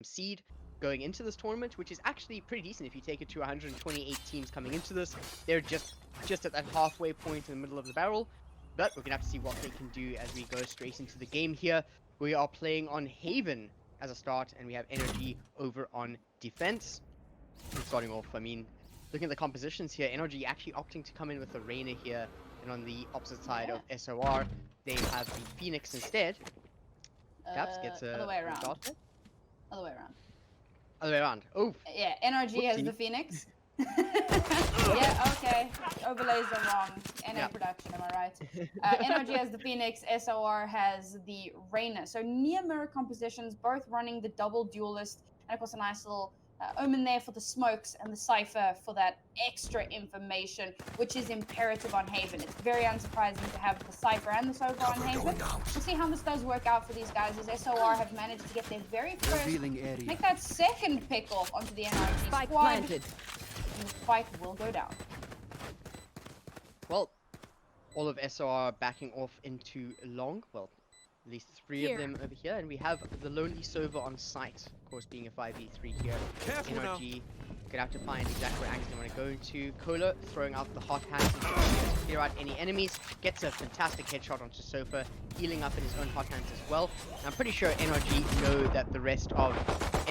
seed going into this tournament, which is actually pretty decent if you take it to 128 teams coming into this. They're just at that halfway point in the middle of the barrel, but we're gonna have to see what they can do as we go straight into the game here. We are playing on Haven as a start, and we have NRG over on defense. And starting off, I mean, looking at the compositions here, NRG actually opting to come in with a Reyna here, and on the opposite side of SOR, they have the Phoenix instead. Daps gets a other way around. start. Other way around. Other way around. Oh, Yeah, NRG has the Phoenix. Yeah, okay. Overlays are wrong. NA production, am I right? NRG has the Phoenix, SOR has the Reyna. So near mirror compositions, both running the double duelist, and of course a nice little Omen there for the smokes and the Cypher for that extra information, which is imperative on Haven. It's very unsurprising to have the Cypher and the Sova on Haven. We'll see how this does work out for these guys, as SOR have managed to get their very first, make that second pick off onto the NRG squad. Planted. And the fight will go down. Well, all of SOR backing off into long. Well, at least three of them over here, and we have the lonely Sova on site, of course, being a 5v3 here. Careful NRG gonna have to find exactly where angles they want to go into. KOLER throwing out the hot hands to clear out any enemies, gets a fantastic headshot onto Sova, healing up in his own hot hands as well. And I'm pretty sure NRG know that the rest of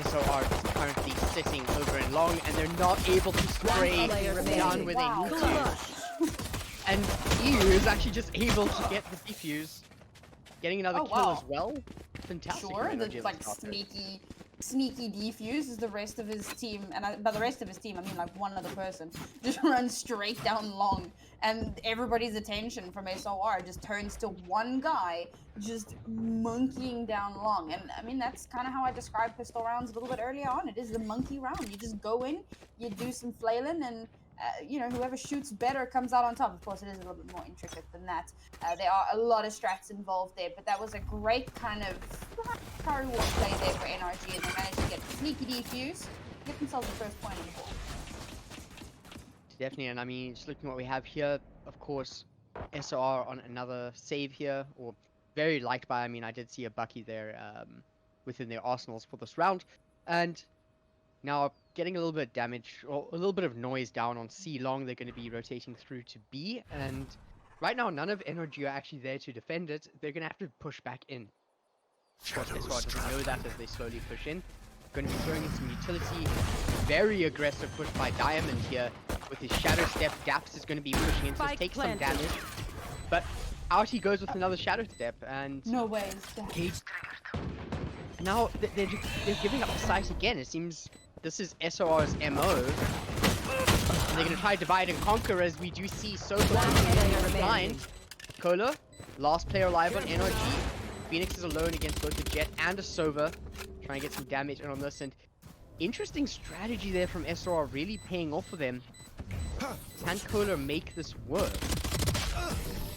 SOR is currently sitting over in long, and they're not able to spray down where they need to. And eeiu is actually just able to get the defuse, getting another kill as well. Fantastic. Sure, the like sneaky defuse as the rest of his team, and by the rest of his team I mean like one other person, just runs straight down long, and everybody's attention from SOR just turns to one guy just monkeying down long. And I mean, that's kind of how I described pistol rounds a little bit earlier on. It is the monkey round. You just go in, you do some flailing, and you know, whoever shoots better comes out on top. Of course, it is a little bit more intricate than that. There are a lot of strats involved there, but that was a great kind of carry walk play there for NRG, and they managed to get sneaky defuse, get themselves the first point on the board. Definitely, and I mean, just looking at what we have here, of course, SOR on another save here, or very liked by, I mean, I did see a Bucky there within their arsenals for this round, and now getting a little bit of damage, or a little bit of noise down on C long. They're going to be rotating through to B, and right now none of NRG are actually there to defend it. They're going to have to push back in. Of course, SOR doesn't know that as they slowly push in. Going to be throwing in some utility. Very aggressive push by Diamond here with his shadow step. Daps is going to be pushing in to take some damage, but out he goes with another shadow step, and no way. Now they're giving up the site again. It seems this is SOR's MO. And they're going to try to divide and conquer, as we do see Sova blind. KOLER, last player alive on NRG. Phoenix is alone against both a Jett and a Sova. Trying to get some damage in on this, and interesting strategy there from SOR, really paying off for them. Can KOLER make this work?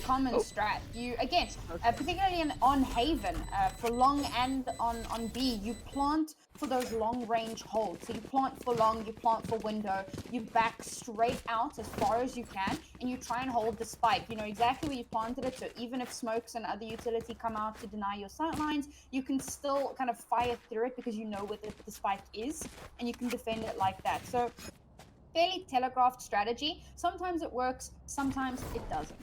Common strat. You again, particularly on Haven, for long and on B, you plant for those long range holds. So you plant for long, you plant for window, you back straight out as far as you can, and you try and hold the spike. You know exactly where you planted it, so even if smokes and other utility come out to deny your sight lines, you can still kind of fire through it because you know where the spike is, and you can defend it like that. So fairly telegraphed strategy. Sometimes it works, sometimes it doesn't.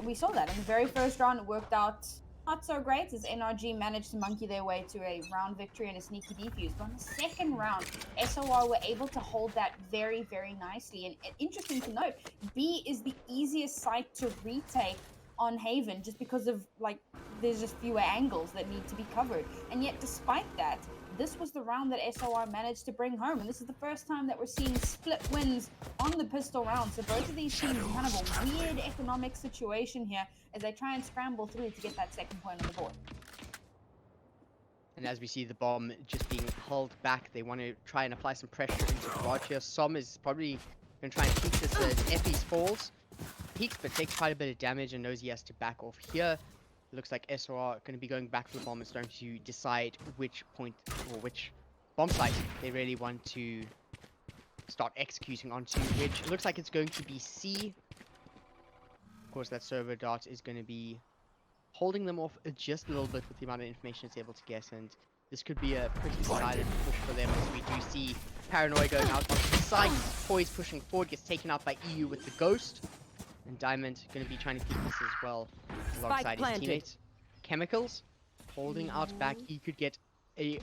We saw that in the very first round. It worked out not so great as NRG managed to monkey their way to a round victory and a sneaky defuse. But on the second round, SOR were able to hold that very, very nicely. And interesting to note, B is the easiest site to retake on Haven, just because of, like, there's just fewer angles that need to be covered. And yet, despite that, this was the round that SOR managed to bring home, and this is the first time that we're seeing split wins on the pistol round. So both of these teams in kind of a weird economic situation here as they try and scramble through to get that second point on the board. And as we see the bomb just being held back, they want to try and apply some pressure into the barrage here. Som is probably going to try and keep this as effys falls. Peeks, but takes quite a bit of damage and knows he has to back off here. Looks like SOR are going to be going back for the bomb and starting to decide which point or which bomb site they really want to start executing onto, which looks like it's going to be C. Of course, that server dart is going to be holding them off just a little bit with the amount of information it's able to get, and this could be a pretty silent push for them as we do see Paranoia going out onto the side. Poiz pushing forward, gets taken out by eeiu with the ghost. And Diamond going to be trying to keep this as well alongside his teammates. Kehmicals holding out back. He could get a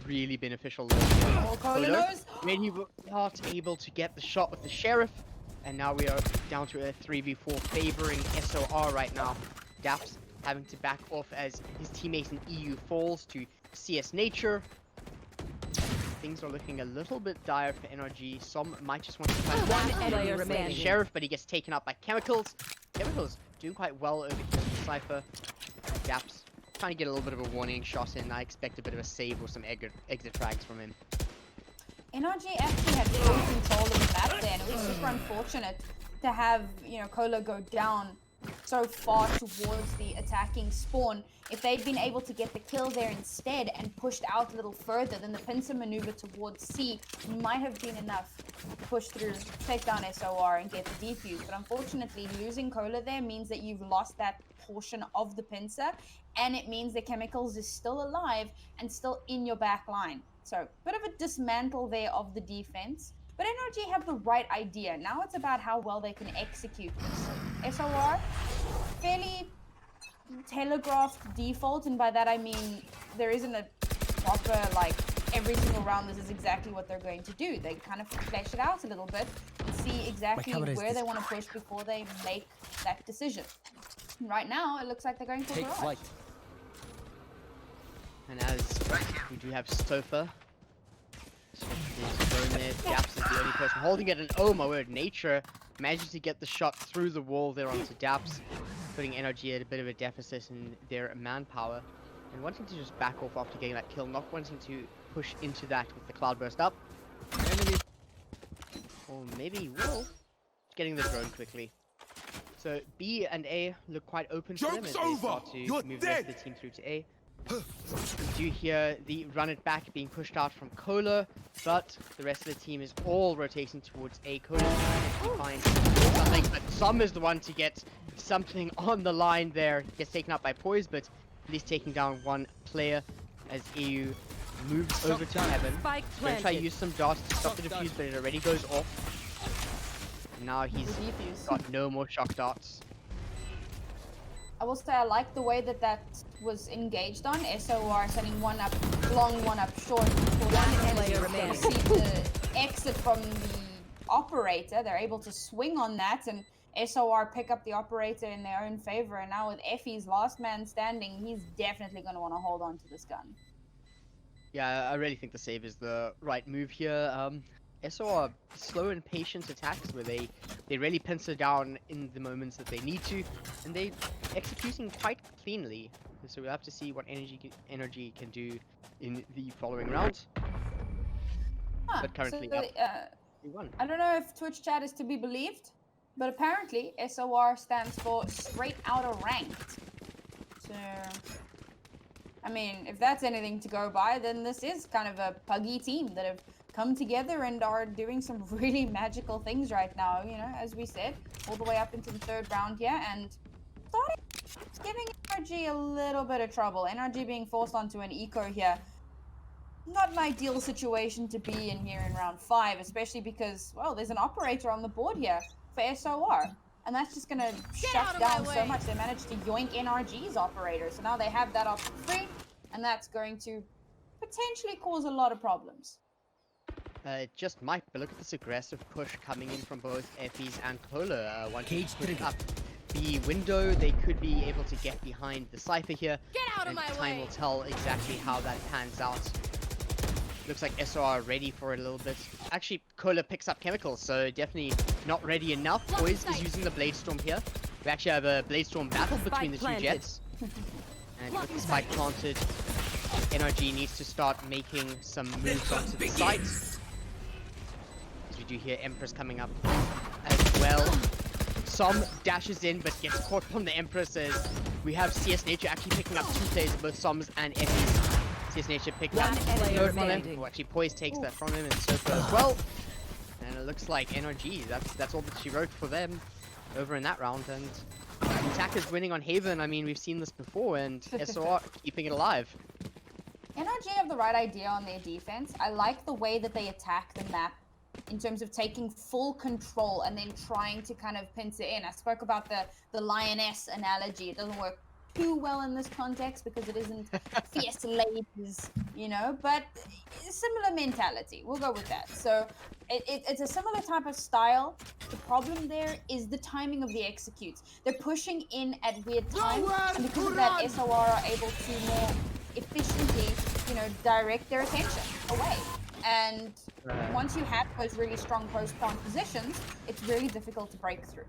really beneficial load here. KOLER, when he was not able to get the shot with the sheriff. And now we are down to a 3v4 favoring SOR right now. Daps having to back off as his teammates in eeiu falls to CS Nature. Things are looking a little bit dire for NRG. Some might just want to try to find the sheriff, but he gets taken out by Kehmicals. Kehmicals doing quite well over here in Cypher. Daps trying to get a little bit of a warning shot in. I expect a bit of a save or some exit frags from him. NRG actually had full control of the map there, and it was super unfortunate to have, you know, KOLER go down so far towards the attacking spawn. If they'd been able to get the kill there instead and pushed out a little further, then the pincer maneuver towards C might have been enough to push through, take down SOR and get the defuse. But unfortunately, losing KOLER there means that you've lost that portion of the pincer, and it means that Kehmicals is still alive and still in your back line. So, bit of a dismantle there of the defense. But NRG have the right idea. Now it's about how well they can execute this. SOR, fairly telegraphed default, and by that I mean there isn't a proper, like, every single round this is exactly what they're going to do. They kind of flesh it out a little bit and see exactly where they want to push before they make that decision. And right now, it looks like they're going for Garage. And as we do have Sova, Daps is the only person holding it, and oh my word, Nature manages to get the shot through the wall there onto Daps, putting NRG at a bit of a deficit in their manpower, and wanting to just back off after getting that kill, not wanting to push into that with the cloudburst up. Or maybe will. Getting the drone quickly. So B and A look quite open for them as they start to move the rest of the team through to A. We do hear the run it back being pushed out from KOLER, but the rest of the team is all rotating towards A. KOLER finds something, but Som is the one to get something on the line there. Gets taken out by poiz, but at least taking down one player as eeiu moves over to heaven. Gonna try to use some darts to stop the defuse, but it already goes off. And now he's got no more shock darts. I will say I like the way that that was engaged on. SOR sending one up long, one up short. One player see the exit from the operator. They're able to swing on that, and SOR pick up the operator in their own favor. And now with effys last man standing, he's definitely going to want to hold on to this gun. Yeah, I really think the save is the right move here. SOR slow and patient attacks where they really pincer down in the moments that they need to, and they executing quite cleanly. So we'll have to see what NRG can do in the following rounds. But currently, so I don't know if Twitch chat is to be believed, but apparently SOR stands for straight out of ranked. So, I mean, if that's anything to go by, then this is kind of a puggy team that have come together and are doing some really magical things right now, you know, as we said, all the way up into the third round here, and it's giving NRG a little bit of trouble. NRG being forced onto an eco here. Not an ideal situation to be in here in round 5, especially because, well, there's an operator on the board here for SOR. And that's just going to shut down so much. They managed to yoink NRG's operator. So now they have that option free, and that's going to potentially cause a lot of problems. It just might, but look at this aggressive push coming in from both effys and KOLER. Wanting to push up the window, they could be able to get behind the Cypher here. Get out of my way! Time will tell exactly how that pans out. Looks like SOR are ready for it a little bit. Actually, KOLER picks up Kehmicals, so definitely not ready enough. poiz is using the Blade Storm here. We actually have a Blade Storm battle between the two Jetts. And with the spike planted, NRG needs to start making some moves onto the site. As we do hear Empress coming up as well. Som dashes in, but gets caught from the Empress as we have CS Nature actually picking up 2 players, both Soms and effys. CS Nature picked up third from him. Well, actually, poiz takes that from him, and Sova as well. And it looks like NRG, that's all that she wrote for them over in that round. And the attackers winning on Haven, I mean, we've seen this before, and SOR keeping it alive. NRG have the right idea on their defense. I like the way that they attack the map in terms of taking full control and then trying to kind of pincer in. I spoke about the lioness analogy. It doesn't work too well in this context because it isn't fierce ladies, you know, but similar mentality. We'll go with that. So it's a similar type of style. The problem there is the timing of the executes. They're pushing in at weird times, and because of that, SOR are able to more efficiently, you know, direct their attention away. And once you have those really strong post-plant positions, it's really difficult to break through.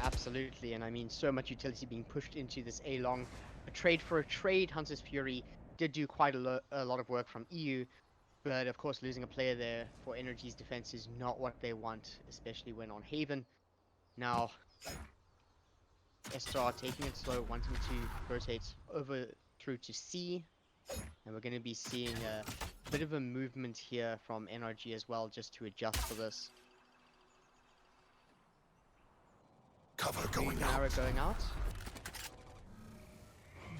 Absolutely, and I mean, so much utility being pushed into this A long. A trade for a trade, Hunter's Fury did do quite a lot of work from eeiu, but of course losing a player there for NRG's defense is not what they want, especially when on Haven. Now, SOR taking it slow, wanting to rotate over through to C, and we're going to be seeing a bit of a movement here from NRG as well, just to adjust for this. Cover going Arrow out. going out.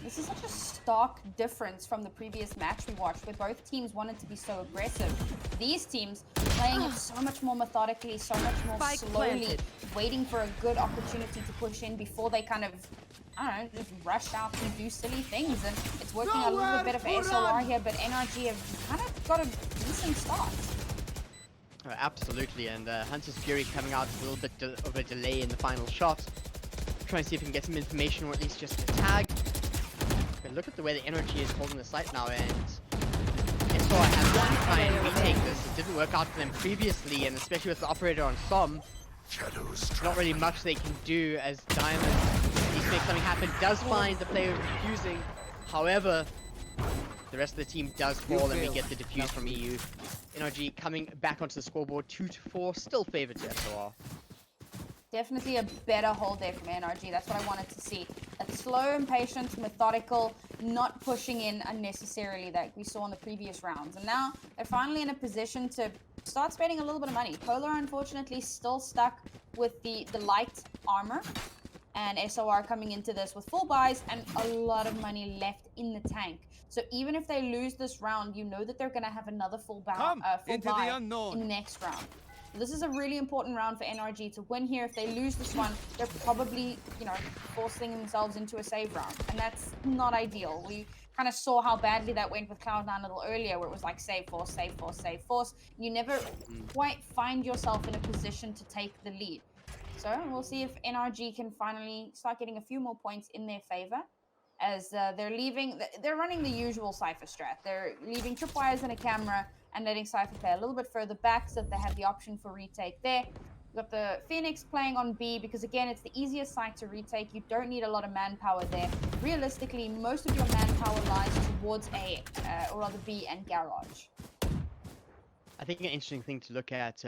This is such a stark difference from the previous match we watched, where both teams wanted to be so aggressive. These teams playing it so much more methodically, so much more slowly, waiting for a good opportunity to push in before they kind of, I don't know, just rush out and do silly things. And it's working out a little bit of SOR here, but NRG have kind of got a decent start. Absolutely, and Hunter's Fury coming out with a little bit of a delay in the final shot. Try and see if we can get some information, or at least just a tag. But look at the way the NRG is holding the site now, and SOR has to try and retake this. It didn't work out for them previously, and especially with the operator on Som, not really much they can do as diaamond needs to make something happen. Does find the player defusing, however, the rest of the team does fall, and we get the defuse from eeiu. NRG coming back onto the scoreboard, 2-4, still favored to SOR. Definitely a better hold there from NRG. That's what I wanted to see. That slow and patient, methodical, not pushing in unnecessarily that we saw in the previous rounds. And now they're finally in a position to start spending a little bit of money. KOLER, unfortunately, still stuck with the light armor. And SOR coming into this with full buys and a lot of money left in the tank. So even if they lose this round, you know that they're going to have another full buy in the next round. So this is a really important round for NRG to win here. If they lose this one, they're probably, you know, forcing themselves into a save round. And that's not ideal. We kind of saw how badly that went with Cloud9 a little earlier, where it was like save force, save force, save force. You never quite find yourself in a position to take the lead. So we'll see if NRG can finally start getting a few more points in their favor, as they're running the usual Cypher strat. They're leaving tripwires and a camera and letting Cypher play a little bit further back so that they have the option for retake there. We've got the Phoenix playing on B because, again, it's the easiest site to retake. You don't need a lot of manpower there. Realistically, most of your manpower lies towards A, or rather B and garage. I think an interesting thing to look at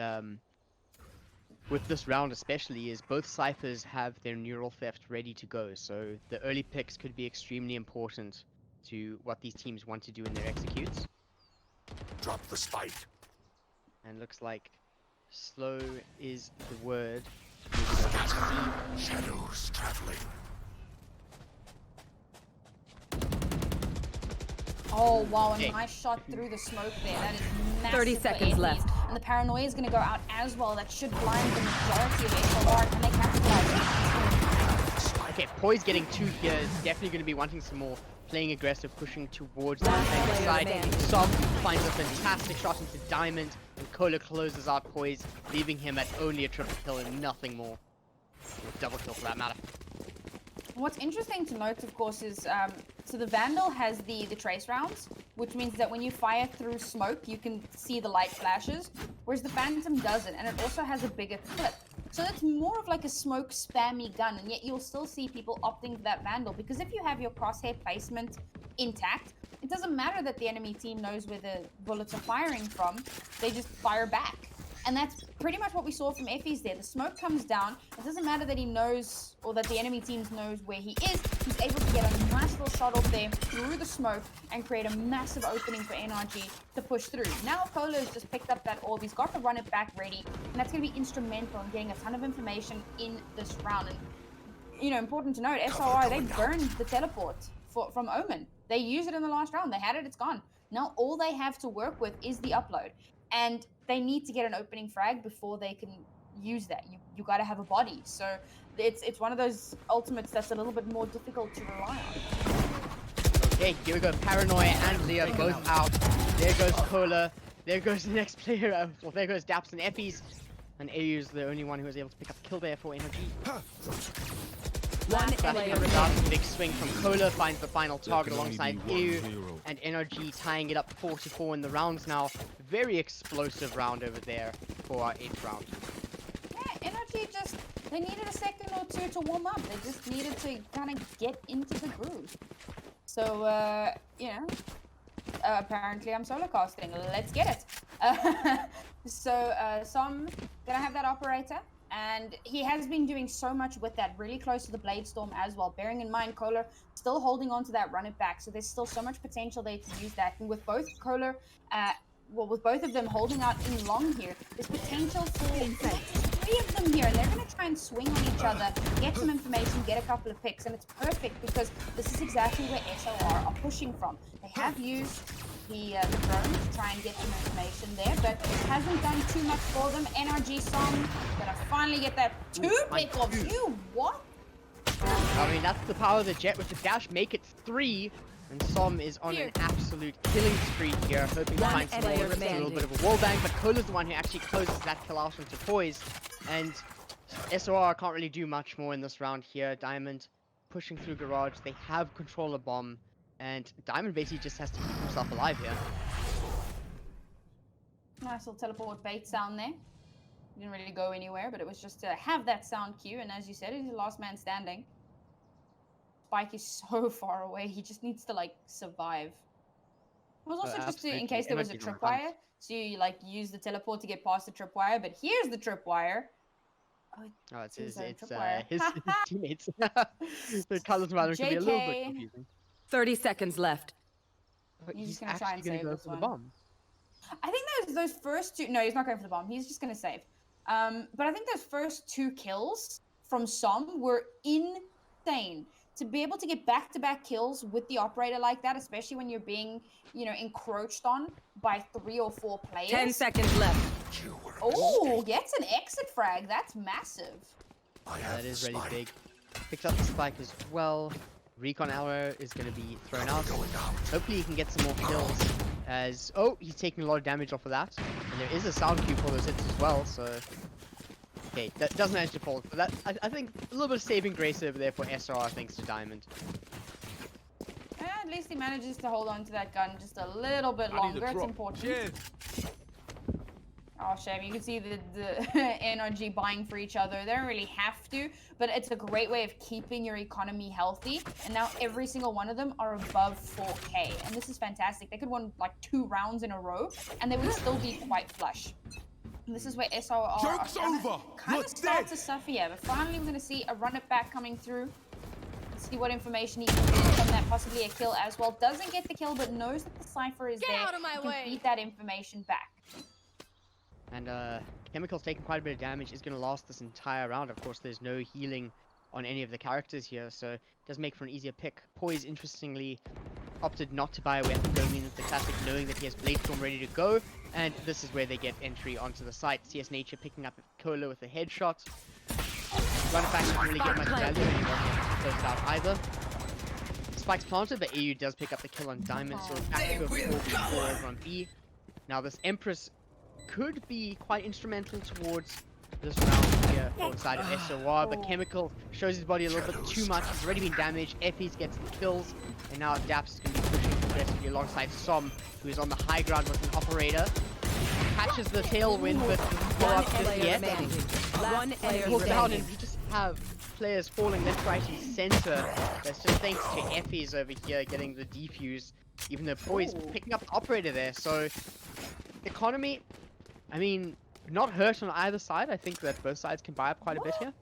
with this round especially is both Cyphers have their neural theft ready to go, so the early picks could be extremely important to what these teams want to do in their executes. Drop the spike. And looks like slow is the word. Shadows traveling. Oh wow, a nice shot through the smoke there. That is massive. 30 seconds left. And the paranoia is going to go out as well. That should blind the majority of SOR. Can they capitalize? Okay, poiz getting 2 here is definitely going to be wanting some more. Playing aggressive, pushing towards the defensive side. Som finds a fantastic shot into diaamond, and KOLER closes out poiz, leaving him at only a triple kill and nothing more. Or double kill for that matter. What's interesting to note, of course, is so the Vandal has the trace rounds, which means that when you fire through smoke, you can see the light flashes, whereas the Phantom doesn't, and it also has a bigger clip. So it's more of like a smoke spammy gun, and yet you'll still see people opting for that Vandal, because if you have your crosshair placement intact, it doesn't matter that the enemy team knows where the bullets are firing from, they just fire back. And that's pretty much what we saw from effys there. The smoke comes down. It doesn't matter that he knows, or that the enemy team knows where he is. He's able to get a nice little shot off there through the smoke and create a massive opening for NRG to push through. Now KOLER has just picked up that orb. He's got to run it back ready. And that's going to be instrumental in getting a ton of information in this round. And important to note, SOR, they burned the teleport from Omen. They used it in the last round. They had it, it's gone. Now all they have to work with is the upload. And they need to get an opening frag before they can use that. You got to have a body. So it's one of those ultimates that's a little bit more difficult to rely on. Okay, here we go. Paranoia and Leah both out. There goes KOLER. There goes the next player. Well, there goes daps and effys. And eeiu is the only one who was able to pick up the kill there for NRG. One player That's a big swing from KOLER, finds the final target alongside eeiu. And NRG tying it up 4-4 in the rounds now. Very explosive round over there for our 8th round. Yeah, NRG just, they needed a second or two to warm up. They just needed to kind of get into the groove. So, apparently I'm solo casting. Let's get it. So, Som gonna have that operator, and he has been doing so much with that, really close to the Blade Storm as well. Bearing in mind, KOLER still holding on to that run it back, so there's still so much potential there to use that. And with both KOLER, with both of them holding out in long here, there's potential for 3 of them here, and they're going to try and swing on each other, get some information, get a couple of picks, and it's perfect because this is exactly where SOR are pushing from. They have used the drone to try and get some information there, but it hasn't done too much for them. NRG Som gonna finally get that 2 pick-offs. You what? I mean, that's the power of the Jett with the dash, make it 3. And Som is on an absolute killing spree here, hoping to find some more, a little bit of a wall bang, but KOLER's the one who actually closes that kill out into poiz. And SOR can't really do much more in this round here. Diamond pushing through garage, they have control of bomb, and Diamond basically just has to keep himself alive here. Nice little teleport bait sound there. Didn't really go anywhere, but it was just to have that sound cue, and as you said, he's the last man standing. Spike is so far away, he just needs to, like, survive. It was also just to, in case there was a tripwire, so you, like, use the teleport to get past the tripwire, but here's the tripwire. Oh, it's his teammates. The colors matter can be a little bit confusing. 30 seconds left. He's just gonna try and save go this for one. the bomb. I think those first 2... No, he's not going for the bomb. He's just going to save. But I think those first 2 kills from Som were insane. To be able to get back-to-back kills with the operator like that, especially when you're being, encroached on by 3 or 4 players. 10 seconds left. Oh, gets an exit frag. That's massive. That is really big. Picks up the spike as well. Recon arrow is going to be thrown out. Hopefully he can get some more kills as... Oh, he's taking a lot of damage off of that. And there is a sound cue for those hits as well, so... Okay, that doesn't manage to fall. But that, I think a little bit of saving grace over there for SOR thanks to Diamond. At least he manages to hold on to that gun just a little bit longer. It's important. Oh, shame. You can see the NRG buying for each other. They don't really have to, but it's a great way of keeping your economy healthy. And now every single one of them are above 4K. And this is fantastic. They could win like 2 rounds in a row, and they would still be quite flush. And this is where SOR are kind of start to suffer here. But finally, we're going to see a run it back coming through. Let's see what information he can get from that. Possibly a kill as well. Doesn't get the kill, but knows that the Cypher is there. He can feed that information back. And Kehmicals taking quite a bit of damage, is going to last this entire round. Of course, there's no healing on any of the characters here, so it does make for an easier pick. Poiz, interestingly, opted not to buy a weapon, going in with the classic, knowing that he has Blade Storm ready to go. And this is where they get entry onto the site. CS Nature picking up KOLER with a headshot. Running back doesn't really get much value anymore. Close it out either. Spike's planted, but eeiu does pick up the kill on Diamond, so it's back to a 4v4 over on B. Now this Empress could be quite instrumental towards this round here for the side of SOR, but Kehmicals shows his body a little bit too much. He's already been damaged. Effys gets the kills, and now daps is going to be pushing aggressively alongside Som, who is on the high ground with an operator. Catches the tailwind, but doesn't go up just yet. One player Down, and we just have players falling left, right, and center. That's just thanks to effys over here getting the defuse, even though poiz picking up the operator there. So economy, I mean, not hurt on either side. I think that both sides can buy up quite a bit here.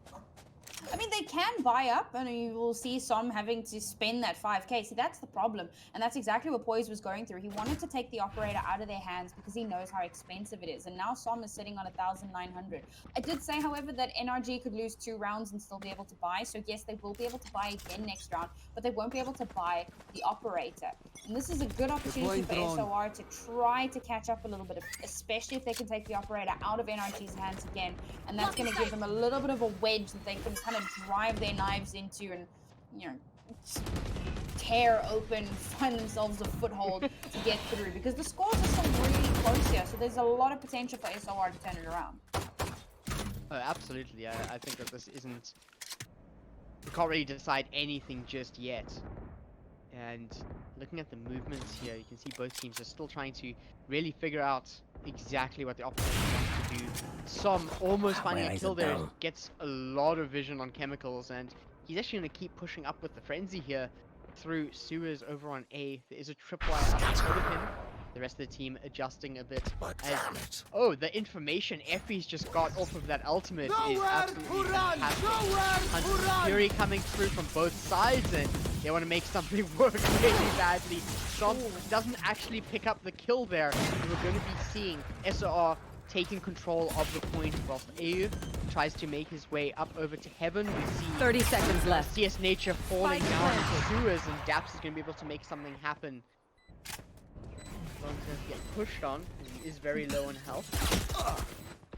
I mean, they can buy up, and you will see some having to spend that 5k. See, that's the problem, and that's exactly what Poiz was going through. He wanted to take the operator out of their hands because he knows how expensive it is, and now Som is sitting on 1,900. I did say, however, that NRG could lose 2 rounds and still be able to buy, so yes, they will be able to buy again next round, but they won't be able to buy the operator. And this is a good opportunity for SOR to try to catch up a little bit, especially if they can take the operator out of NRG's hands again, and that's going to give them a little bit of a wedge that they can kind of drive their knives into and, you know, tear open, find themselves a foothold to get through, because the scores are still really close here, so there's a lot of potential for SOR to turn it around. Oh, absolutely. I think that this isn't... We can't really decide anything just yet. And looking at the movements here, you can see both teams are still trying to really figure out exactly what the opposition wants to do. Som almost finding a kill there, gets a lot of vision on Kehmicals, and he's actually going to keep pushing up with the frenzy here through sewers over on A. There is a tripwire up in front of him. The rest of the team adjusting a bit. Oh, the information effys just got off of that ultimate is absolutely fantastic. Fury coming through from both sides, and they want to make something work really badly. Som doesn't actually pick up the kill there. We're going to be seeing SOR taking control of the point whilst eeiu tries to make his way up over to heaven. We see 30 seconds left. CS Nature falling down into sewers, and daps is going to be able to make something happen. Going to get pushed on, he is very low on health.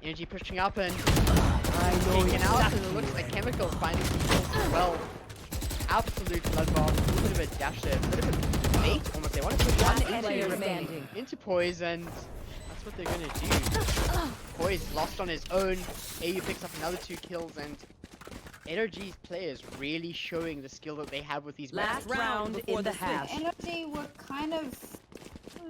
Energy pushing up and taken out, and it looks like Kehmicals finding some kills as well. Absolute bloodbath, a little bit of a dash there, a little bit of bait almost. They want to push one into poiz, and that's what they're going to do. Poiz lost on his own, eeiu picks up another 2 kills, and NRG's players really showing the skill that they have with these last round in the half. NRG were kind of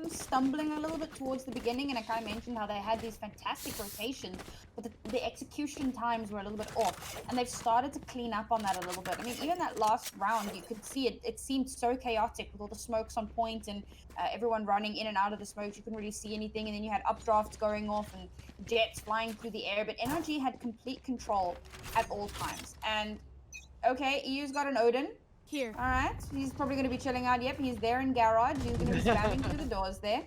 stumbling a little bit towards the beginning, and I kind of mentioned how they had these fantastic rotations, but the execution times were a little bit off, and they've started to clean up on that a little bit. I mean, even that last round, you could see it seemed so chaotic with all the smokes on point and everyone running in and out of the smokes. You couldn't really see anything, and then you had updrafts going off and jets flying through the air, but NRG had complete control at all times. And okay, eeiu's got an Odin. Here. Alright, he's probably going to be chilling out. Yep, he's there in garage. He's going to be spamming through the doors there.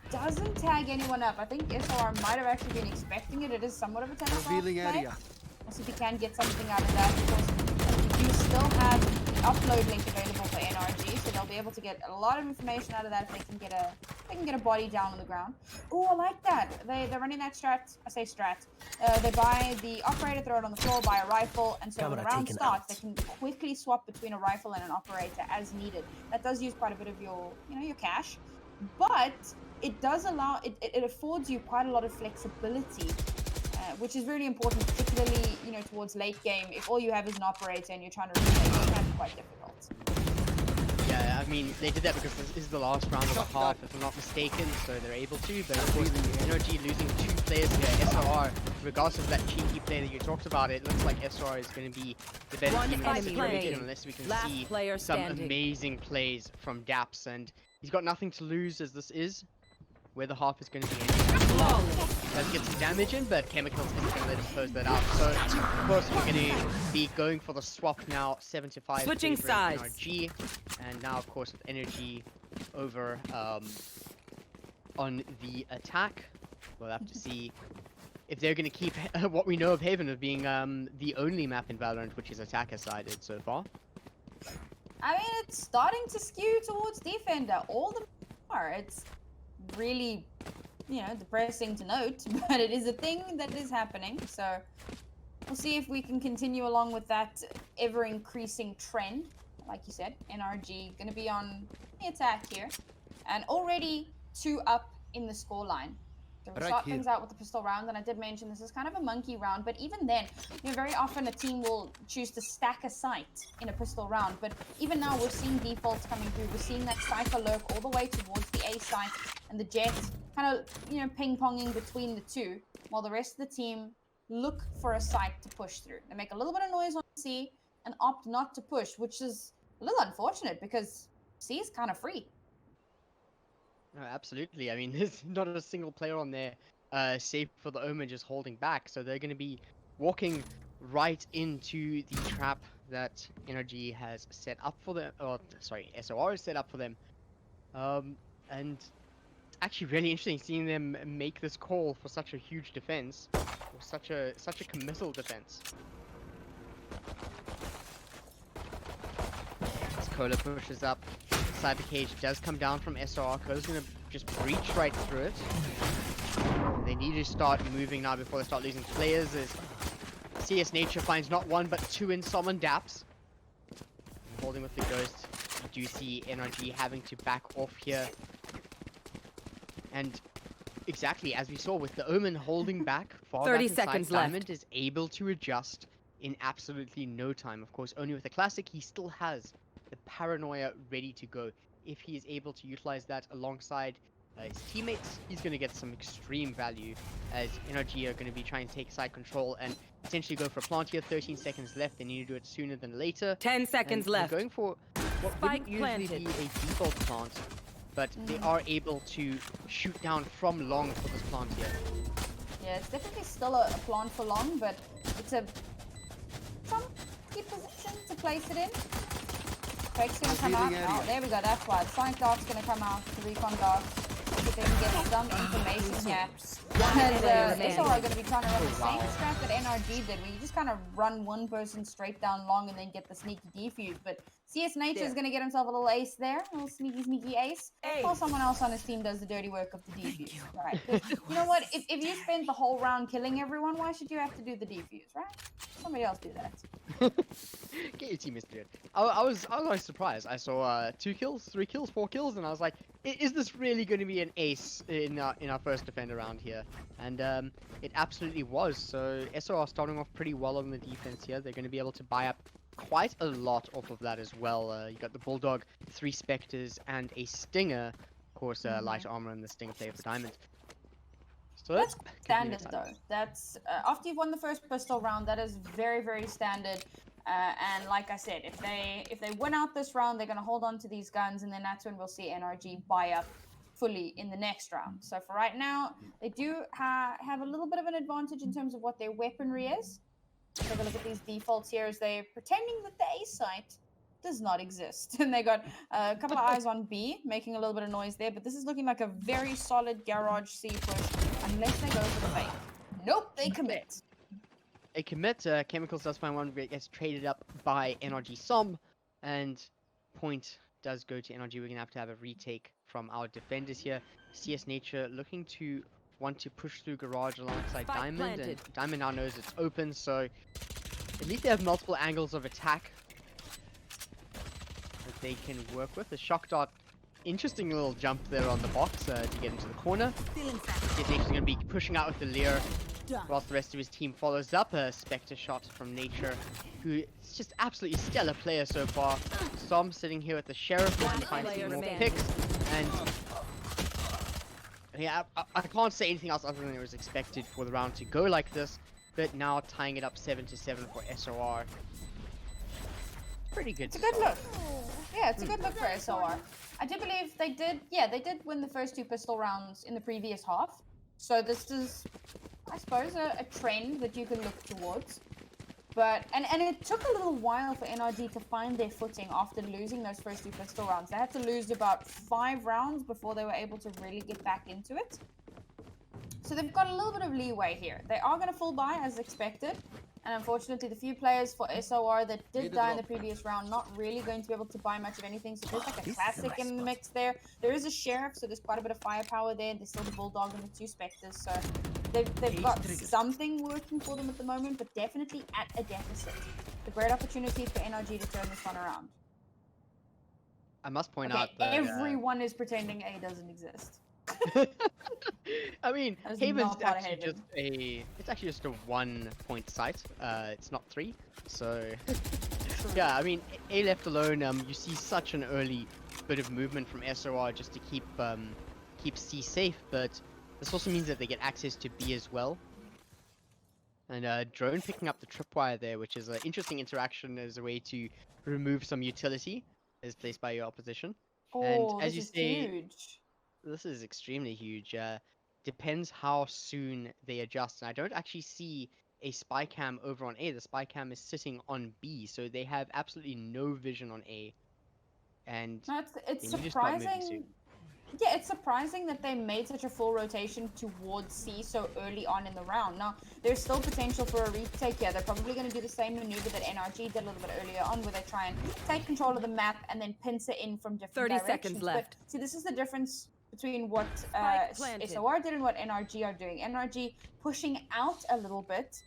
Doesn't tag anyone up. I think SOR might have actually been expecting it. It is somewhat of a telegraph play. area. We'll see if he can get something out of that. Of course, you still have the upload link available for NRG, so they'll be able to get a lot of information out of that if they can get a body down on the ground. Oh, I like that. They're running that strat. I say strat. They buy the operator, throw it on the floor, buy a rifle, and so when the round starts, they can quickly swap between a rifle and an operator as needed. That does use quite a bit of your cash, but it does allow it affords you quite a lot of flexibility, which is really important, particularly towards late game. If all you have is an operator and you're trying to rotate, it can be quite difficult. Yeah, I mean, they did that because this is the last round of the half, if I'm not mistaken, so they're able to, but of course, NRG losing 2 players here, SOR, regardless of that cheeky play that you talked about, it looks like SOR is going to be the better team in this situation, unless we can see some amazing plays from daps, and he's got nothing to lose as this is where the half is going to be ending. Does get some damage in, but Kehmicals isn't going to let him close that out. So, of course, we're going to be going for the swap now, 7-5. Switching sides. NRG, and now, of course, with energy over on the attack, we'll have to see if they're going to keep what we know of Haven of being the only map in Valorant which is attacker-sided so far. I mean, it's starting to skew towards defender. All the more. It's really, depressing to note, but it is a thing that is happening. So we'll see if we can continue along with that ever-increasing trend. Like you said, NRG going to be on the attack here, and already 2 up in the scoreline. So we'll start things out with the pistol round, and I did mention this is kind of a monkey round, but even then, very often a team will choose to stack a site in a pistol round, but even now we're seeing defaults coming through. We're seeing that Cypher lurk all the way towards the A site, and the Jett kind of, ping-ponging between the 2, while the rest of the team look for a site to push through. They make a little bit of noise on C and opt not to push, which is a little unfortunate because C is kind of free. No, absolutely. I mean, there's not a single player on there, save for the Omen just holding back. So they're going to be walking right into the trap that NRG has set up for them, or sorry, SOR has set up for them. And it's actually really interesting seeing them make this call for such a huge defense, or such a committal defense. As KOLER pushes up, Cypher cage does come down from SOR. KOLER's gonna just breach right through it. And they need to start moving now before they start losing players. As CS Nature finds not one but two in Som and daps. Holding with the ghost, you do see NRG having to back off here. And exactly as we saw with the Omen holding back, far 30 back inside, seconds left. diaamond is able to adjust in absolutely no time. Of course, only with the classic, he still has the paranoia ready to go. If he is able to utilize that alongside his teammates, he's going to get some extreme value, as NRG are going to be trying to take side control and essentially go for a plant here. 13 seconds left. They need to do it sooner than later. 10 seconds And they're left. going for what Spike wouldn't usually planted. be a default plant, but they are able to shoot down from long for this plant here. Yeah, it's definitely still a plant for long, but it's a tricky position to place it in. Quake's gonna come out. Oh, there we go, that's why. The Sonic Dart's gonna come out, the Recon Dart. See if they can get some information here. Because SOR are going to be trying to run the same strat that NRG did, where you just kind of run one person straight down long and then get the sneaky defuse. But CS Nature is going to get himself a little ace there, a little sneaky ace. Or someone else on his team does the dirty work of the defuse, right? You know what? If you spend the whole round killing everyone, why should you have to do the defuse, right? Somebody else do that. Get your teammates to do it. I was surprised. I saw 2 kills, 3 kills, 4 kills, and I was like, is this really going to be an ace in our first defender round here? And it absolutely was. So SOR starting off pretty well on the defense here. They're going to be able to buy up quite a lot off of that as well. You got the Bulldog, 3 Spectres, and a Stinger. Of course, light armor and the Stinger player for Diamond. So that's standard though. That's after you've won the first pistol round, that is very, very standard. And like I said, if they win out this round, they're going to hold on to these guns, and then that's when we'll see NRG buy up fully in the next round. So for right now, they do have a little bit of an advantage in terms of what their weaponry is. Take a look at these defaults here, as they're pretending that the A site does not exist. And they got a couple of eyes on B, making a little bit of noise there, but this is looking like a very solid garage C push, unless they go for the fake. Nope, they commit. They commit. Kehmicals does find one, gets traded up by NRG Som, and point does go to NRG. We're going to have a retake from our defenders here. CS Nature looking to want to push through garage alongside Spike Diamond, planted. and Diamond now knows it's open, so at least they have multiple angles of attack that they can work with. The shock dart, interesting little jump there on the box to get into the corner. CS Nature's going to be pushing out with the Lear, whilst the rest of his team follows up. A Spectre shot from Nature, who is just absolutely stellar player so far. Som sitting here with the Sheriff, looking to find some more picks, and yeah, I can't say anything else other than it was expected for the round to go like this, but now tying it up 7-7 for SOR. Pretty good. It's a good look. Yeah, it's a good look for SOR. I do believe they did win the first 2 pistol rounds in the previous half. So this is, I suppose, a trend that you can look towards. But, and it took a little while for NRG to find their footing after losing those first 2 pistol rounds. They had to lose about 5 rounds before they were able to really get back into it. So they've got a little bit of leeway here. They are going to full buy as expected. And unfortunately, the few players for SOR that did die in the previous round, not really going to be able to buy much of anything. So there's like a classic in the mix there. There is a Sheriff, so there's quite a bit of firepower there. There's still the Bulldog and the 2 Spectres. So they've got something working for them at the moment, but definitely at a deficit. It's a great opportunity for NRG to turn this one around. I must point out that everyone is pretending A doesn't exist. I mean, Haven's actually Haven. it's actually just a 1-point site. It's not 3. So yeah, I mean, A left alone, you see such an early bit of movement from SOR just to keep C safe, but this also means that they get access to B as well. And Drone picking up the tripwire there, which is an interesting interaction as a way to remove some utility as placed by your opposition. Oh, and as you say, huge. This is extremely huge. Depends how soon they adjust. And I don't actually see a spy cam over on A. The spy cam is sitting on B, so they have absolutely no vision on A. And No, it's they need to start moving surprising. soon. Yeah, it's surprising that they made such a full rotation towards C so early on in the round. Now, there's still potential for a retake here. They're probably going to do the same maneuver that NRG did a little bit earlier on, where they try and take control of the map and then pincer in from different 30 directions. seconds left. But, see, this is the difference between what Spike planted. SOR did and what NRG are doing. NRG pushing out a little bit,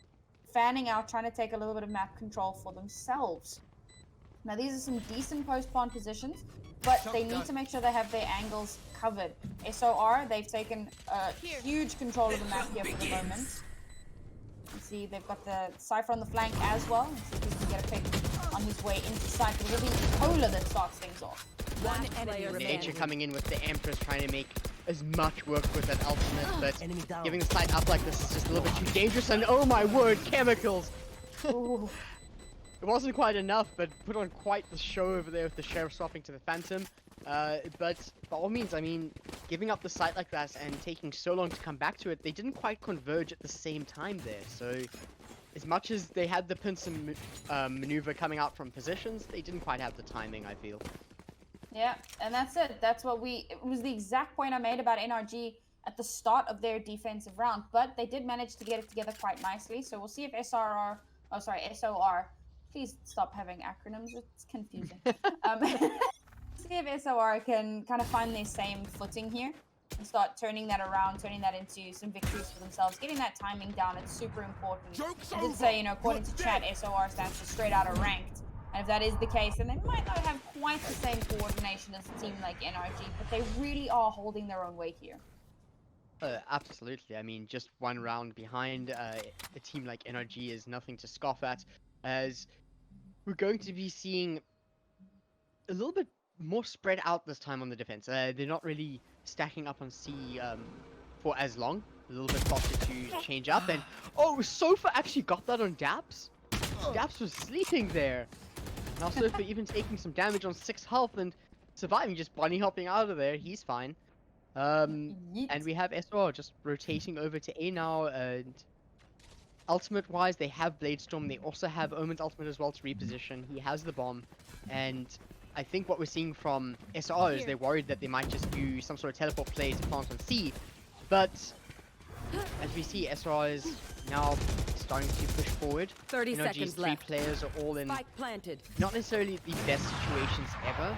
fanning out, trying to take a little bit of map control for themselves. Now, these are some decent post-plant positions, but they need to make sure they have their angles covered. SOR, they've taken huge control of the map here for the moment. You see, they've got the Cypher on the flank as well. Let's see if he can get a pick on his way into sight. It will be KOLER that starts things off. One enemy Nature remaining. coming in with the Empress trying to make as much work with that ultimate, but giving the site up like this is just a little bit too dangerous. And oh my word, Kehmicals! Ooh. It wasn't quite enough, but put on quite the show over there with the Sheriff swapping to the Phantom. But by all means, I mean, giving up the site like that and taking so long to come back to it, they didn't quite converge at the same time there. So, as much as they had the pincer maneuver coming out from positions, they didn't quite have the timing, I feel. Yeah, and that's it. That's what it was the exact point I made about NRG at the start of their defensive round, but they did manage to get it together quite nicely. So we'll see if SOR, please stop having acronyms, it's confusing. See if SOR can kind of find their same footing here and start turning that around, turning that into some victories for themselves, getting that timing down. It's super important. I did say, according to chat, SOR stands for straight out of ranked. And if that is the case, then they might not have quite the same coordination as a team like NRG, but they really are holding their own weight here. Absolutely. I mean, just one round behind a team like NRG is nothing to scoff at, as we're going to be seeing a little bit more spread out this time on the defense. They're not really stacking up on C for as long. A little bit faster to change up. And oh, Sova actually got that on daps. Daps was sleeping there. Now Sova even taking some damage on 6 health and surviving, just bunny hopping out of there. He's fine. And we have SOR just rotating over to A now. And ultimate wise, they have Bladestorm. They also have Omen's ultimate as well to reposition. He has the bomb. And I think what we're seeing from SOR is they're worried that they might just do some sort of teleport play to plant on C. But as we see, SOR is now starting to push forward. 30 NRG's seconds three left. players are all in Spike planted. not necessarily the best situations ever.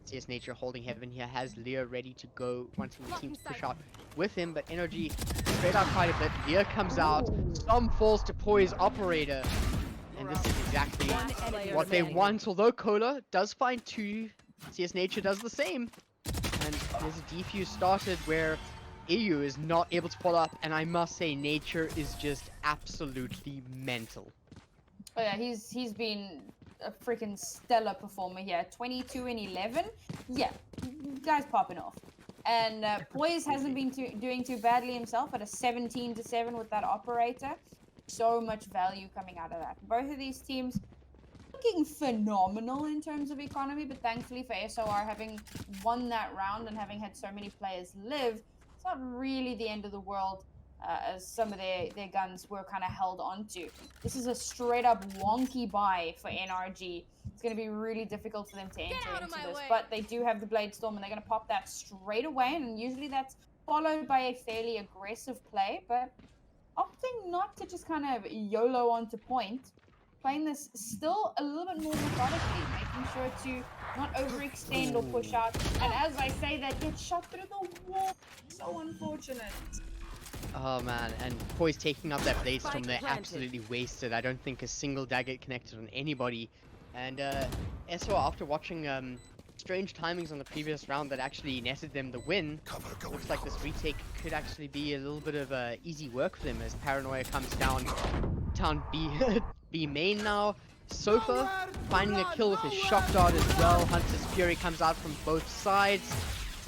CS Nature holding heaven here, has Leah ready to go once the team push out with him, but NRG straight out quite a bit. Leah comes out, some falls to poiz operator, and this is exactly what they want. Although KOLER does find 2, CS Nature does the same, and there's a defuse started where eeiu is not able to follow up, and I must say Nature is just absolutely mental. Oh yeah, he's been a freaking stellar performer here. 22 and 11. Yeah, guy's popping off. And poiz hasn't been doing too badly himself at a 17-7 with that operator. So much value coming out of that. Both of these teams looking phenomenal in terms of economy, but thankfully for SOR, having won that round and having had so many players live, it's not really the end of the world. As some of their guns were kind of held onto. This is a straight up wonky buy for NRG. It's going to be really difficult for them to enter into this, but they do have the Bladestorm and they're going to pop that straight away, and usually that's followed by a fairly aggressive play, but opting not to just kind of YOLO onto point, playing this still a little bit more methodically, making sure to not overextend or push out, and as I say that, get shot through the wall. So unfortunate. Oh man, and poiz taking up that Bladestorm, they're absolutely wasted. I don't think a single dagger connected on anybody. And SOR, after watching strange timings on the previous round that actually netted them the win, looks like this retake could actually be a little bit of easy work for them as Paranoia comes down B main now. Sova finding a kill with his shock dart as well. Hunter's Fury comes out from both sides.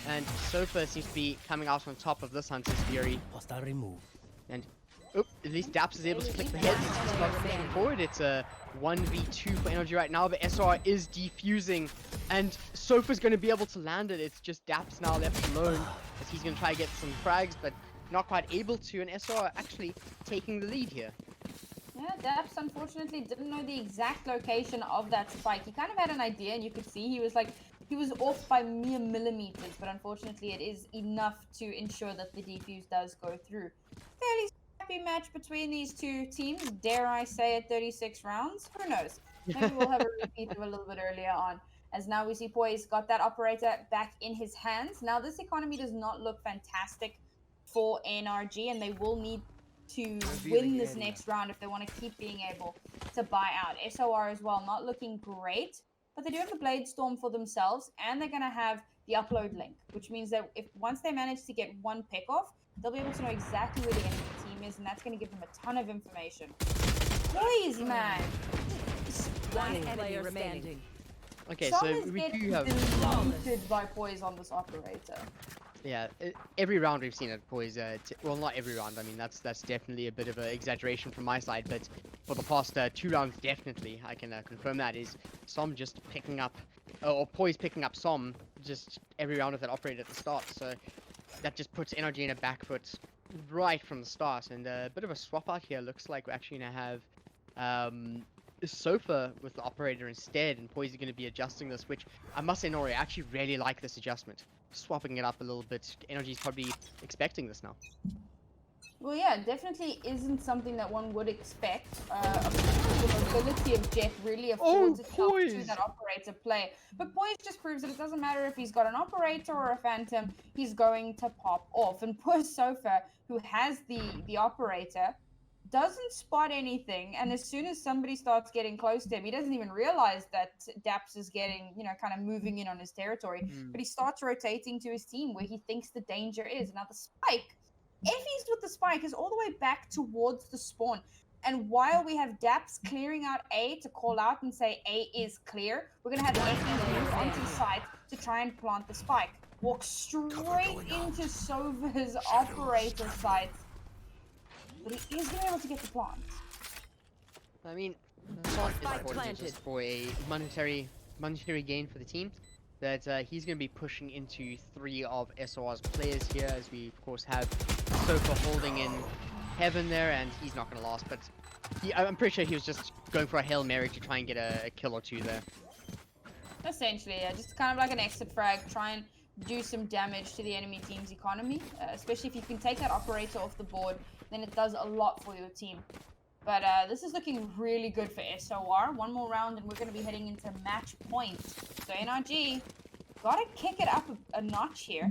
And Sova seems to be coming out on top of this Hunter's Fury. Hostile remove. And at least daps is able to click the heads. It's not pushing forward. It's a 1v2 for NRG right now, but SOR is defusing, and Sofa's going to be able to land it. It's just daps now left alone, as he's going to try to get some frags, but not quite able to, and SOR actually taking the lead here. Yeah, daps unfortunately didn't know the exact location of that spike. He kind of had an idea, and you could see he was off by mere millimeters, but unfortunately it is enough to ensure that the defuse does go through. Fairly happy match between these two teams, dare I say, at 36 rounds. Who knows? Maybe we'll have a repeat of a little bit earlier on. As now we see Poiz got that operator back in his hands. Now this economy does not look fantastic for NRG, and they will need to win this next round if they want to keep being able to buy out. SOR as well, not looking great, but they do have the Blade Storm for themselves, and they're going to have the upload link, which means that if once they manage to get one pick off, they'll be able to know exactly where the enemy team is, and that's going to give them a ton of information. Please, man. One enemy remaining. Okay, Some so is we getting do have. deleted by Poiz on this operator. Yeah, every round we've seen it, Poiz. Well, not every round. I mean, that's definitely a bit of an exaggeration from my side. But for the past 2 rounds, definitely, I can confirm that is Som just picking up, or Poiz picking up Som just every round of that operator at the start. So that just puts NRG in a back foot right from the start. And a bit of a swap out here. Looks like we're actually gonna have Sova with the operator instead, and Poiz is going to be adjusting this, which I must say, Nori, I actually really like this adjustment. Swapping it up a little bit. Energy's probably expecting this now. Well, yeah, definitely isn't something that one would expect. The mobility of Jett really affords itself to that operator play. But Poiz just proves that it doesn't matter if he's got an operator or a phantom, he's going to pop off. And poor Sova, who has the operator, doesn't spot anything, and as soon as somebody starts getting close to him, he doesn't even realize that daps is getting, kind of moving in on his territory, but he starts rotating to his team where he thinks the danger is. Now the spike, effys with the spike, is all the way back towards the spawn, and while we have daps clearing out A to call out and say A is clear, we're going to have effys move onto the site to try and plant the spike. Walk straight into Sova's operator site. But he is going to be able to get the plant. I mean, plant is important just for a monetary gain for the team. That he's going to be pushing into 3 of SOR's players here, as we of course have Sova holding in heaven there, and he's not going to last. But I'm pretty sure he was just going for a Hail Mary to try and get a kill or 2 there. Essentially, yeah, just kind of like an exit frag, try and do some damage to the enemy team's economy, especially if you can take that operator off the board, then it does a lot for your team. But this is looking really good for SOR. One more round and we're going to be heading into match point. So NRG gotta kick it up a notch here,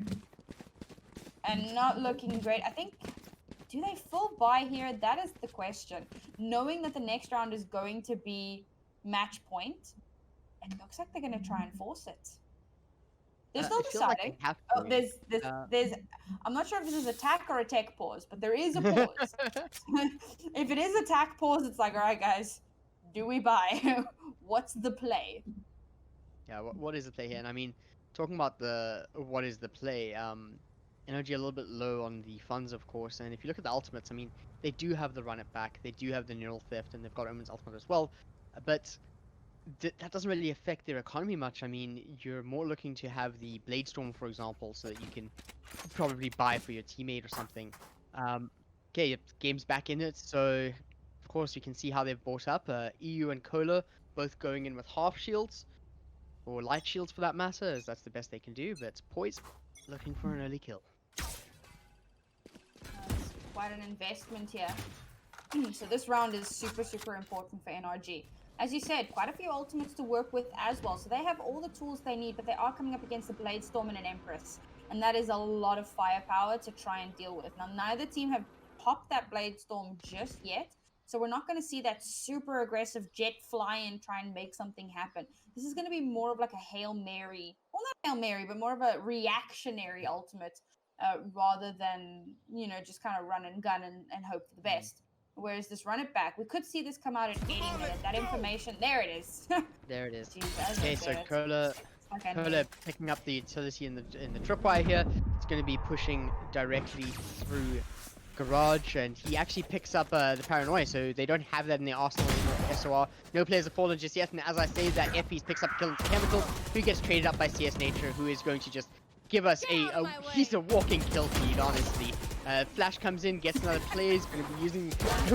and not looking great. I think, do they full buy here? That is the question. Knowing that the next round is going to be match point, it looks like they're going to try and force it. They're still deciding. There's I'm not sure if this is attack or a tech pause, but there is a pause. If it is attack pause, it's like, all right, guys, do we buy? What's the play? Yeah, what is the play here? And I mean, talking about what is the play, NRG a little bit low on the funds, of course, and if you look at the ultimates, I mean, they do have the run it back, they do have the neural theft, and they've got Omen's ultimate as well, but that doesn't really affect their economy much. I mean, you're more looking to have the Blade Storm, for example, so that you can probably buy for your teammate or something. Okay, game's back in it, so of course you can see how they've bought up. eeiu and KOLER both going in with half shields, or light shields for that matter, as that's the best they can do, but poiz looking for an early kill. That's quite an investment here. So this round is super, super important for NRG. As you said, quite a few ultimates to work with as well. So they have all the tools they need, but they are coming up against a Blade Storm and an Empress. And that is a lot of firepower to try and deal with. Now, neither team have popped that Blade Storm just yet. So we're not going to see that super aggressive Jett fly and try and make something happen. This is going to be more of like a Hail Mary. Well, not Hail Mary, but more of a reactionary ultimate. Rather than, just kind of run and gun and hope for the best. Whereas this run it back, we could see this come out at any minute. That information, there it is. There it is. Jeez, okay, so KOLER picking up the utility in the tripwire here. It's going to be pushing directly through Garage, and he actually picks up the Paranoia, so they don't have that in their arsenal anymore. SOR. No players have fallen just yet, and as I say that, effys picks up kill into Kehmicals, who gets traded up by CS Nature, who is going to just give us Get out of my he's way. a walking kill feed, honestly. Flash comes in, gets another play, is going to be using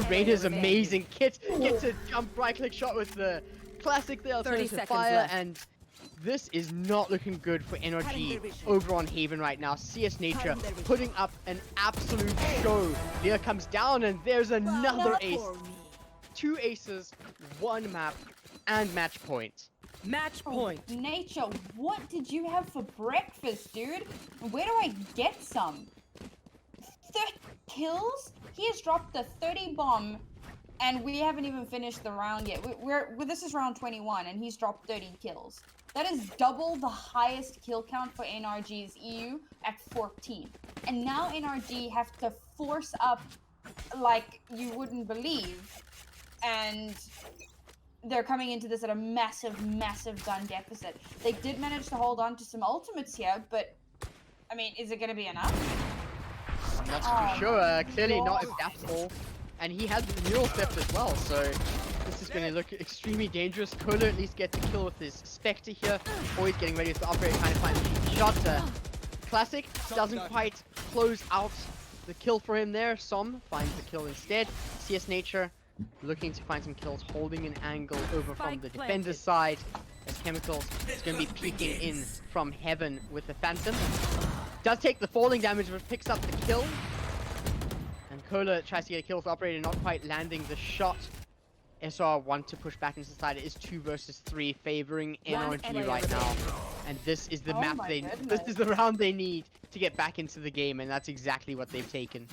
Reyna's remaining. amazing kit, gets a jump right click shot with the classic there, 30 alternative seconds fire, left. and this is not looking good for Cutting NRG their vision. over on Haven right now. CS Nature Cutting their vision. putting up an absolute show. Leah comes down and there's another Not ace. for me. 2 aces, 1 map, and match point. Match Oh, point. Nature, what did you have for breakfast, dude? Where do I get some? 30 kills? He has dropped the 30 bomb, and we haven't even finished the round yet. This is round 21, and he's dropped 30 kills. That is double the highest kill count for NRG's eeiu at 14. And now NRG have to force up like you wouldn't believe, and they're coming into this at a massive, massive gun deficit. They did manage to hold on to some ultimates here, but I mean, is it going to be enough? I'm not Oh too sure. my Clearly not if God. that's all. And he has the neural theft as well, so this is going to look extremely dangerous. KOLER at least gets a kill with his Spectre here. Always getting ready with the operator, trying to find the shot. Classic doesn't quite close out the kill for him there. Som finds the kill instead. CS Nature looking to find some kills, holding an angle over from the Spike defender's side. As Kehmicals is going to be peeking in from heaven with the Phantom. Does take the falling damage, but picks up the kill. And KOLER tries to get a kill with the operator, not quite landing the shot. SOR want to push back into the side. It is 2 versus 3, favoring One NRG player right now. remaining. And this is the Oh map my this goodness. is the round they need to get back into the game, and that's exactly what they've taken.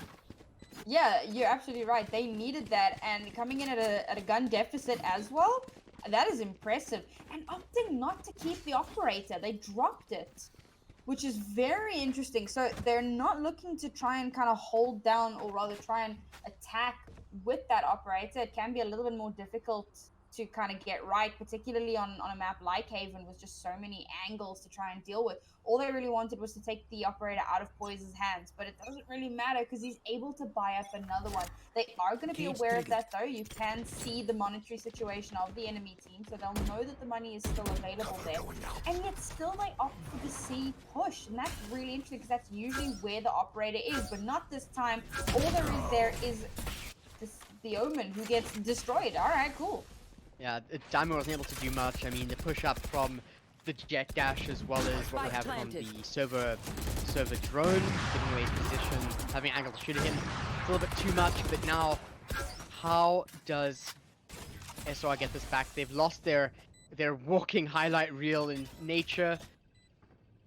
Yeah, you're absolutely right. They needed that, and coming in at a gun deficit as well, that is impressive. And opting not to keep the operator, they dropped it, which is very interesting. So they're not looking to try and kind of hold down, or rather try and attack with that operator. It can be a little bit more difficult to kind of get right, particularly on a map like Haven with just so many angles to try and deal with. All they really wanted was to take the operator out of poiz's hands, but it doesn't really matter because he's able to buy up another one. They are going to be aware of that though. You can see the monetary situation of the enemy team, so they'll know that the money is still available there. And yet still they opt for the C push, and that's really interesting because that's usually where the operator is, but not this time. All there is the Omen who gets destroyed. All right, cool. Yeah, diaamond wasn't able to do much. I mean, the push up from the Jett dash as well as what we have from the Sova drone, giving away his position, having angle to shoot at him. It's a little bit too much, but now, how does SOR get this back? They've lost their walking highlight reel in Nature,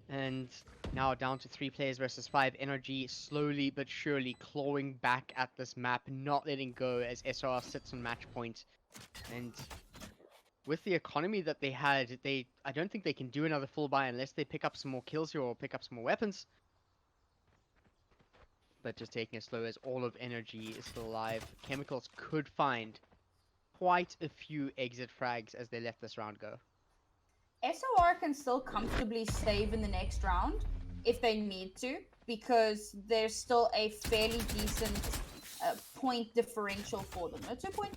and now down to 3 players versus 5. NRG slowly but surely clawing back at this map, not letting go as SOR sits on match point. And with the economy that they had, I don't think they can do another full buy unless they pick up some more kills here or pick up some more weapons. But just taking it slow as all of NRG is still alive. Kehmicals could find quite a few exit frags as they let this round go. SOR can still comfortably save in the next round if they need to, because there's still a fairly decent point differential for them. A 2 point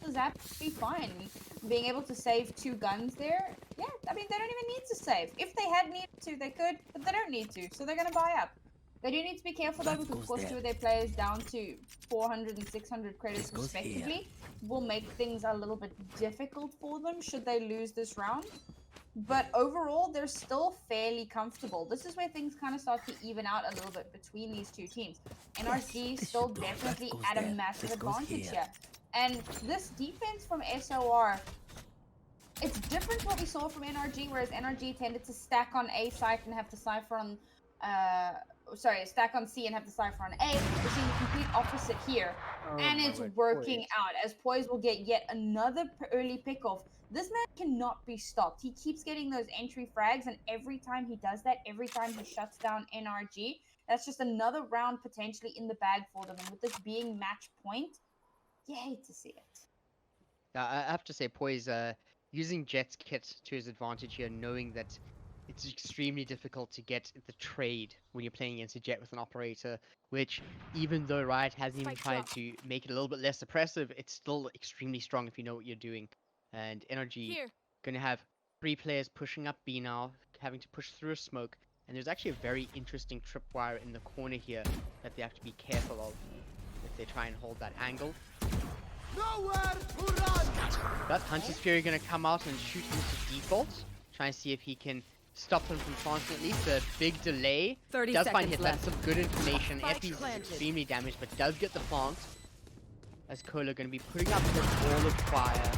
is absolutely fine. Being able to save 2 guns there, yeah, I mean, they don't even need to save. If they had needed to, they could, but they don't need to, so they're going to buy up. They do need to be careful though, because of course 2 of their players down to 400 and 600 credits respectively will make things a little bit difficult for them should they lose this round. But overall, they're still fairly comfortable. This is where things kind of start to even out a little bit between these 2 teams. NRG still definitely at a massive advantage here. And this defense from SOR, it's different to what we saw from NRG, whereas NRG tended to stack on A site and have the Cypher on, stack on C and have the Cypher on A. We're seeing the complete opposite here. And it's working out, as poiz will get yet another early pick-off. This man cannot be stopped. He keeps getting those entry frags, and every time he does that, every time he shuts down NRG, that's just another round potentially in the bag for them. And with this being match point, you hate to see it. I have to say, poiz using Jett's kit to his advantage here, knowing that it's extremely difficult to get the trade when you're playing against a Jett with an operator, which, even though Riot hasn't even tried to make it a little bit less oppressive, it's still extremely strong if you know what you're doing. And NRG gonna have 3 players pushing up B now, having to push through a smoke, And there's actually a very interesting tripwire in the corner here that they have to be careful of if they try and hold that angle. But Hunter's Fury gonna come out and shoot into default, try and see if he can stop him from planting at least. A big delay. 30 Does find seconds hit. left. That's some good information. Spike effys is planted. extremely damaged, but does get the plant. As KOLER gonna be putting up this wall of fire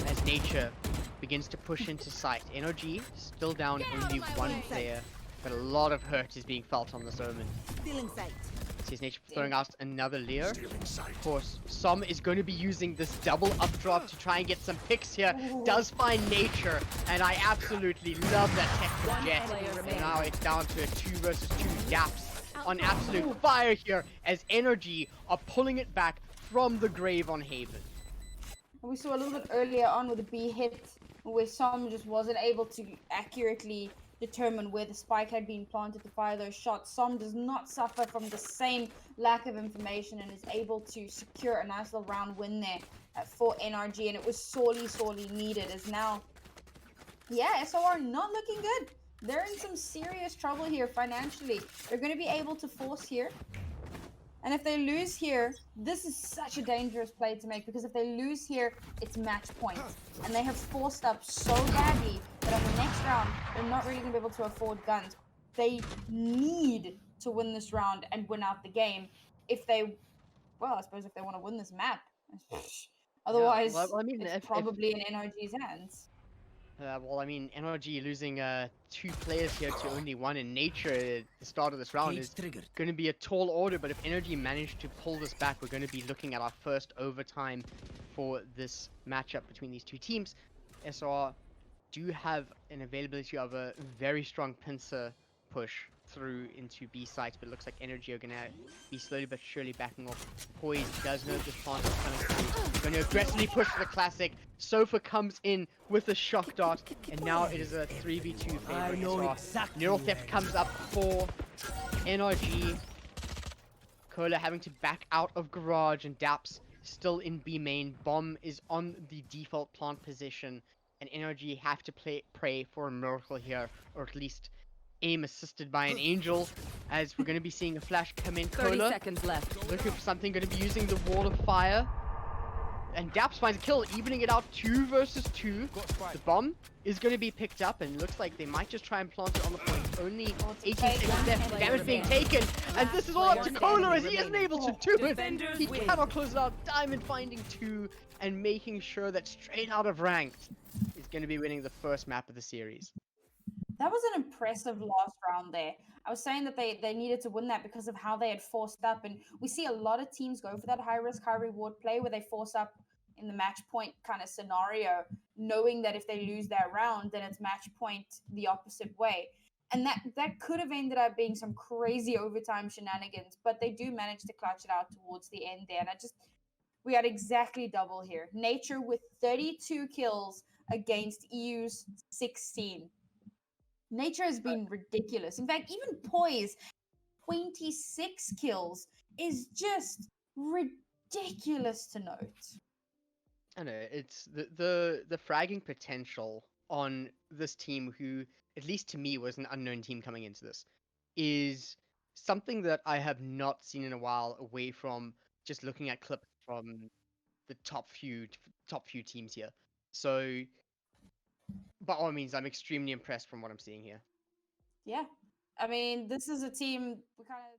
as nature begins to push into sight. NRG still down only one player, but a lot of hurt is being felt on this Omen. Stealing sight. Sees nature throwing out another Lear. Stealing sight. Of course, Som is going to be using this double up drop to try and get some picks here. Does find nature, and I absolutely love that tech from One Jett. player And remaining. now it's down to a 2 versus 2 daps on absolute fire here as NRG are pulling it back from the grave on Haven. We saw a little bit earlier on with the B hit where Som just wasn't able to accurately determine where the spike had been planted to fire those shots. Som does not suffer from the same lack of information and is able to secure a nice little round win there for NRG, and it was sorely needed. As now, yeah, SOR not looking good. They're in some serious trouble here financially. They're going to be able to force here. And if they lose here, this is such a dangerous play to make, because if they lose here, it's match point. And they have forced up so badly that on the next round, they're not really going to be able to afford guns. They need to win this round and win out the game if they, well, I suppose if they want to win this map. Otherwise, well, I mean, it's if- probably in NRG's hands. Well, I mean, NRG losing 2 players here to only 1 in nature at the start of this round is going to be a tall order, but if NRG manage to pull this back, we're going to be looking at our first overtime for this matchup between these 2 teams. SOR do have an availability of a very strong pincer push through into B sites, but it looks like NRG are going to be slowly but surely backing off. Poiz does know this plant is coming through. Going to aggressively push for the classic. Sova comes in with a shock dart, and now it is a 3v2 favoring SOR. Neural Theft comes up for NRG. KOLER having to back out of Garage, and daps still in B main. Bomb is on the default plant position, and NRG have to pray for a miracle here, or at least aim assisted by an angel, as we're going to be seeing a flash come in. 30 KOLER seconds left. looking for something, going to be using the wall of fire, and daps finds a kill, evening it out 2 versus 2. The bomb is going to be picked up, and looks like they might just try and plant it on the point. Only 18 seconds left, damage being taken, and this is all up to KOLER as he isn't able to do it. Defenders He win. cannot close it out. Diamond finding 2 and making sure that straight out of ranked is going to be winning the first map of the series. That was an impressive last round there. I was saying that they needed to win that because of how they had forced up. And we see a lot of teams go for that high risk, high reward play where they force up in the match point kind of scenario, knowing that if they lose that round, then it's match point the opposite way. And that could have ended up being some crazy overtime shenanigans, but they do manage to clutch it out towards the end there. And we had exactly double here. Nature with 32 kills against eeiu's 16. Nature has been ridiculous. In fact, even poiz, 26 kills is just ridiculous to note. I know, it's the fragging potential on this team, who, at least to me, was an unknown team coming into this, is something that I have not seen in a while, away from just looking at clips from the top few teams here. So by all means, I'm extremely impressed from what I'm seeing here. Yeah. I mean, this is a team we kind of